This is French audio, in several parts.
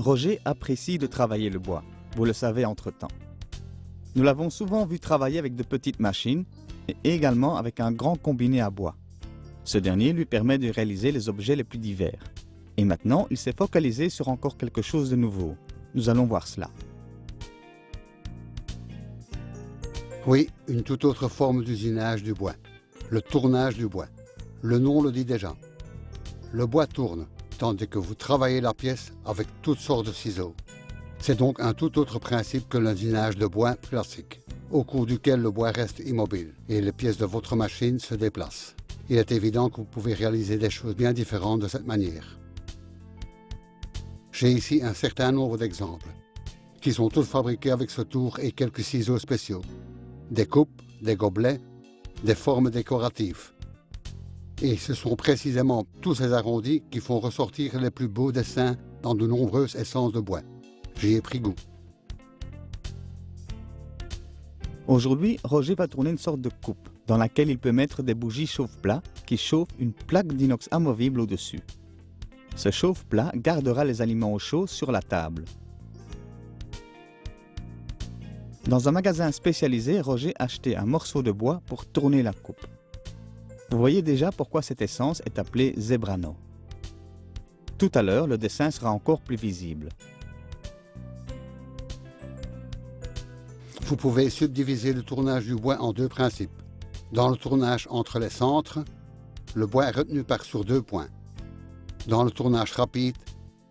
Roger apprécie de travailler le bois, vous le savez entre-temps. Nous l'avons souvent vu travailler avec de petites machines et également avec un grand combiné à bois. Ce dernier lui permet de réaliser les objets les plus divers. Et maintenant, il s'est focalisé sur encore quelque chose de nouveau. Nous allons voir cela. Oui, une toute autre forme d'usinage du bois. Le tournage du bois. Le nom le dit déjà. Le bois tourne, tandis que vous travaillez la pièce avec toutes sortes de ciseaux. C'est donc un tout autre principe que l'usinage de bois classique, au cours duquel le bois reste immobile et les pièces de votre machine se déplacent. Il est évident que vous pouvez réaliser des choses bien différentes de cette manière. J'ai ici un certain nombre d'exemples, qui sont tous fabriqués avec ce tour et quelques ciseaux spéciaux. Des coupes, des gobelets, des formes décoratives. Et ce sont précisément tous ces arrondis qui font ressortir les plus beaux dessins dans de nombreuses essences de bois. J'y ai pris goût. Aujourd'hui, Roger va tourner une sorte de coupe dans laquelle il peut mettre des bougies chauffe-plat qui chauffent une plaque d'inox amovible au-dessus. Ce chauffe-plat gardera les aliments au chaud sur la table. Dans un magasin spécialisé, Roger a acheté un morceau de bois pour tourner la coupe. Vous voyez déjà pourquoi cette essence est appelée Zebrano. Tout à l'heure, le dessin sera encore plus visible. Vous pouvez subdiviser le tournage du bois en deux principes. Dans le tournage entre les centres, le bois est retenu sur deux points. Dans le tournage rapide,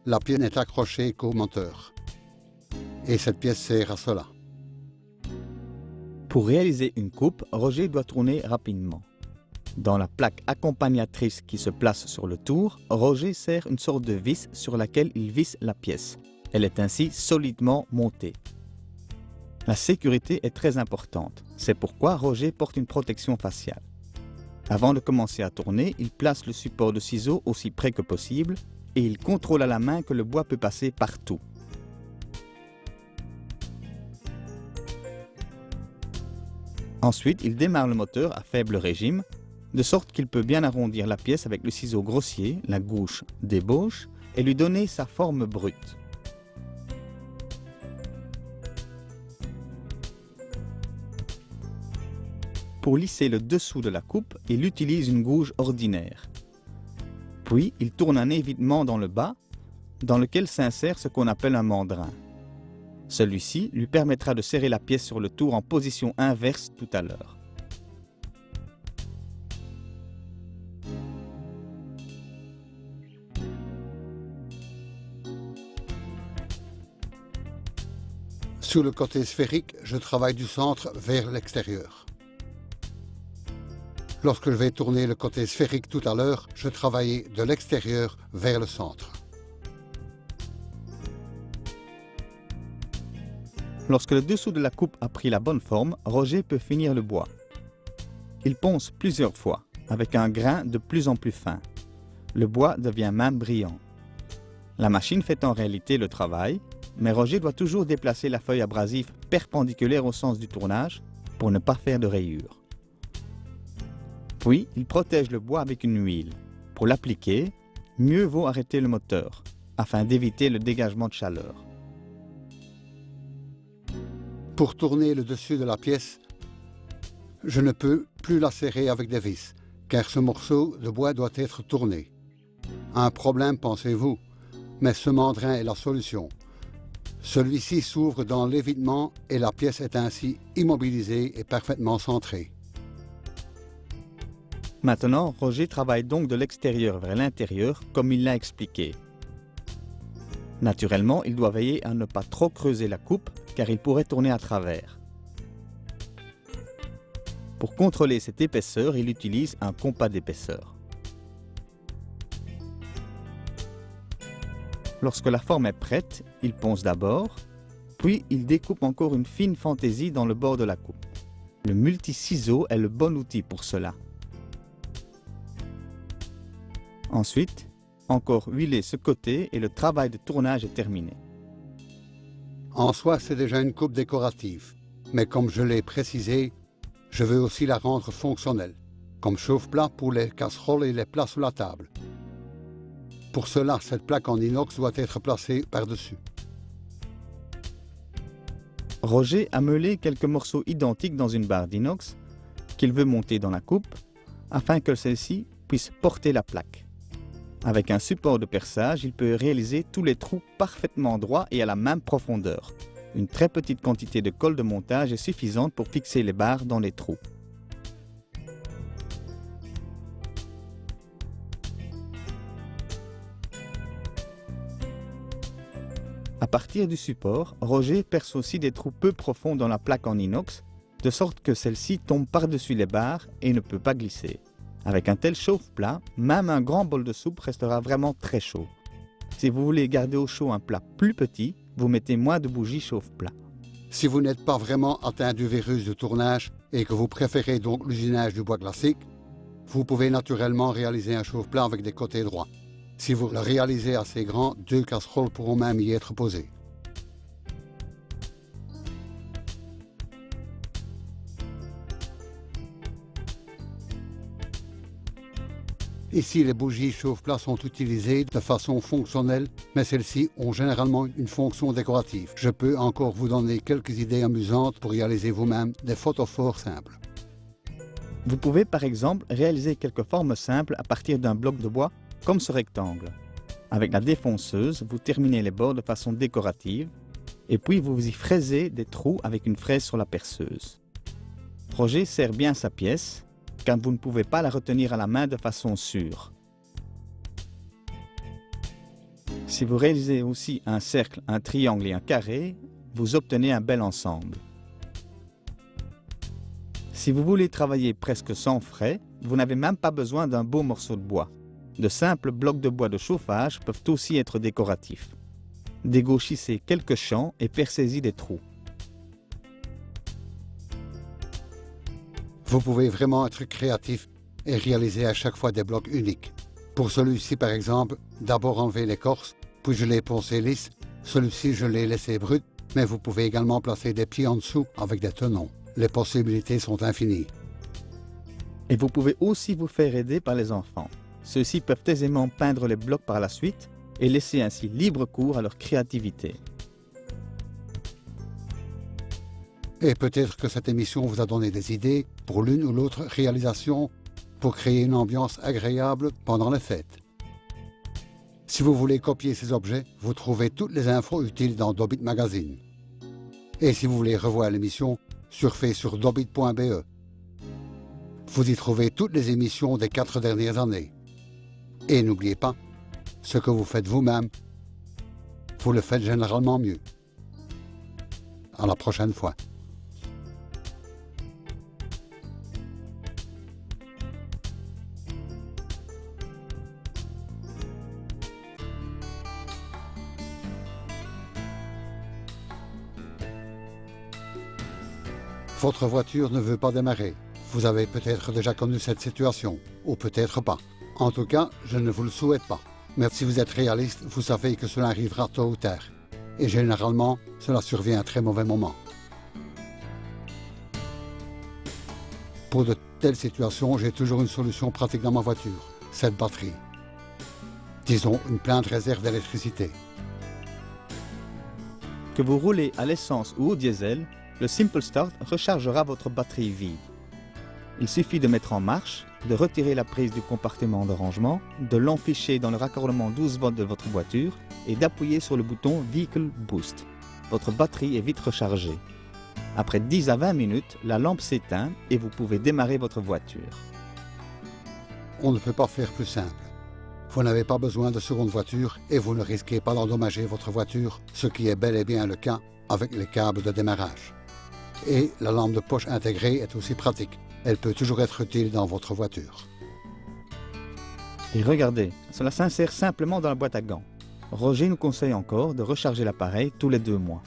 la pièce n'est accrochée qu'au moteur. Et cette pièce sert à cela. Pour réaliser une coupe, Roger doit tourner rapidement. Dans la plaque accompagnatrice qui se place sur le tour, Roger serre une sorte de vis sur laquelle il visse la pièce. Elle est ainsi solidement montée. La sécurité est très importante. C'est pourquoi Roger porte une protection faciale. Avant de commencer à tourner, il place le support de ciseaux aussi près que possible et il contrôle à la main que le bois peut passer partout. Ensuite, il démarre le moteur à faible régime, de sorte qu'il peut bien arrondir la pièce avec le ciseau grossier, la gouche d'ébauche, et lui donner sa forme brute. Pour lisser le dessous de la coupe, il utilise une gouge ordinaire. Puis, il tourne un évitement dans le bas, dans lequel s'insère ce qu'on appelle un mandrin. Celui-ci lui permettra de serrer la pièce sur le tour en position inverse tout à l'heure. Sur le côté sphérique, je travaille du centre vers l'extérieur. Lorsque je vais tourner le côté sphérique tout à l'heure, je travaillais de l'extérieur vers le centre. Lorsque le dessous de la coupe a pris la bonne forme, Roger peut finir le bois. Il ponce plusieurs fois, avec un grain de plus en plus fin. Le bois devient même brillant. La machine fait en réalité le travail, mais Roger doit toujours déplacer la feuille abrasive perpendiculaire au sens du tournage pour ne pas faire de rayures. Puis, il protège le bois avec une huile. Pour l'appliquer, mieux vaut arrêter le moteur, afin d'éviter le dégagement de chaleur. Pour tourner le dessus de la pièce, je ne peux plus la serrer avec des vis, car ce morceau de bois doit être tourné. Un problème, pensez-vous, mais ce mandrin est la solution. Celui-ci s'ouvre dans l'évitement et la pièce est ainsi immobilisée et parfaitement centrée. Maintenant, Roger travaille donc de l'extérieur vers l'intérieur, comme il l'a expliqué. Naturellement, il doit veiller à ne pas trop creuser la coupe, car il pourrait tourner à travers. Pour contrôler cette épaisseur, il utilise un compas d'épaisseur. Lorsque la forme est prête, il ponce d'abord, puis il découpe encore une fine fantaisie dans le bord de la coupe. Le multi-ciseau est le bon outil pour cela. Ensuite, encore huiler ce côté et le travail de tournage est terminé. En soi, c'est déjà une coupe décorative, mais comme je l'ai précisé, je veux aussi la rendre fonctionnelle, comme chauffe-plat pour les casseroles et les plats sous la table. Pour cela, cette plaque en inox doit être placée par-dessus. Roger a meulé quelques morceaux identiques dans une barre d'inox qu'il veut monter dans la coupe afin que celle-ci puisse porter la plaque. Avec un support de perçage, il peut réaliser tous les trous parfaitement droits et à la même profondeur. Une très petite quantité de colle de montage est suffisante pour fixer les barres dans les trous. À partir du support, Roger perce aussi des trous peu profonds dans la plaque en inox, de sorte que celle-ci tombe par-dessus les barres et ne peut pas glisser. Avec un tel chauffe-plat, même un grand bol de soupe restera vraiment très chaud. Si vous voulez garder au chaud un plat plus petit, vous mettez moins de bougies chauffe-plat. Si vous n'êtes pas vraiment atteint du virus du tournage et que vous préférez donc l'usinage du bois classique, vous pouvez naturellement réaliser un chauffe-plat avec des côtés droits. Si vous le réalisez assez grand, 2 casseroles pourront même y être posées. Ici, les bougies chauffe-plat sont utilisées de façon fonctionnelle, mais celles-ci ont généralement une fonction décorative. Je peux encore vous donner quelques idées amusantes pour réaliser vous-même des photophores simples. Vous pouvez par exemple réaliser quelques formes simples à partir d'un bloc de bois comme ce rectangle. Avec la défonceuse, vous terminez les bords de façon décorative et puis vous y fraisez des trous avec une fraise sur la perceuse. Roger serre bien sa pièce car vous ne pouvez pas la retenir à la main de façon sûre. Si vous réalisez aussi un cercle, un triangle et un carré, vous obtenez un bel ensemble. Si vous voulez travailler presque sans frais, vous n'avez même pas besoin d'un beau morceau de bois. De simples blocs de bois de chauffage peuvent aussi être décoratifs. Dégauchissez quelques champs et percez-y des trous. Vous pouvez vraiment être créatif et réaliser à chaque fois des blocs uniques. Pour celui-ci par exemple, d'abord enlever l'écorce, puis je l'ai poncé lisse. Celui-ci je l'ai laissé brut, mais vous pouvez également placer des pieds en dessous avec des tenons. Les possibilités sont infinies. Et vous pouvez aussi vous faire aider par les enfants. Ceux-ci peuvent aisément peindre les blocs par la suite et laisser ainsi libre cours à leur créativité. Et peut-être que cette émission vous a donné des idées pour l'une ou l'autre réalisation pour créer une ambiance agréable pendant les fêtes. Si vous voulez copier ces objets, vous trouvez toutes les infos utiles dans Dobit Magazine. Et si vous voulez revoir l'émission, surfez sur dobit.be. Vous y trouvez toutes les émissions des 4 dernières années. Et n'oubliez pas, ce que vous faites vous-même, vous le faites généralement mieux. À la prochaine fois. Votre voiture ne veut pas démarrer. Vous avez peut-être déjà connu cette situation, ou peut-être pas. En tout cas, je ne vous le souhaite pas. Mais si vous êtes réaliste, vous savez que cela arrivera tôt ou tard. Et généralement, cela survient à un très mauvais moment. Pour de telles situations, j'ai toujours une solution pratique dans ma voiture, cette batterie. Disons, une pleine réserve d'électricité. Que vous roulez à l'essence ou au diesel, le Simple Start rechargera votre batterie vide. Il suffit de mettre en marche, de retirer la prise du compartiment de rangement, de l'enficher dans le raccordement 12 volts de votre voiture et d'appuyer sur le bouton Vehicle Boost. Votre batterie est vite rechargée. Après 10 à 20 minutes, la lampe s'éteint et vous pouvez démarrer votre voiture. On ne peut pas faire plus simple. Vous n'avez pas besoin de seconde voiture et vous ne risquez pas d'endommager votre voiture, ce qui est bel et bien le cas avec les câbles de démarrage. Et la lampe de poche intégrée est aussi pratique. Elle peut toujours être utile dans votre voiture. Et regardez, cela s'insère simplement dans la boîte à gants. Roger nous conseille encore de recharger l'appareil tous les 2 mois.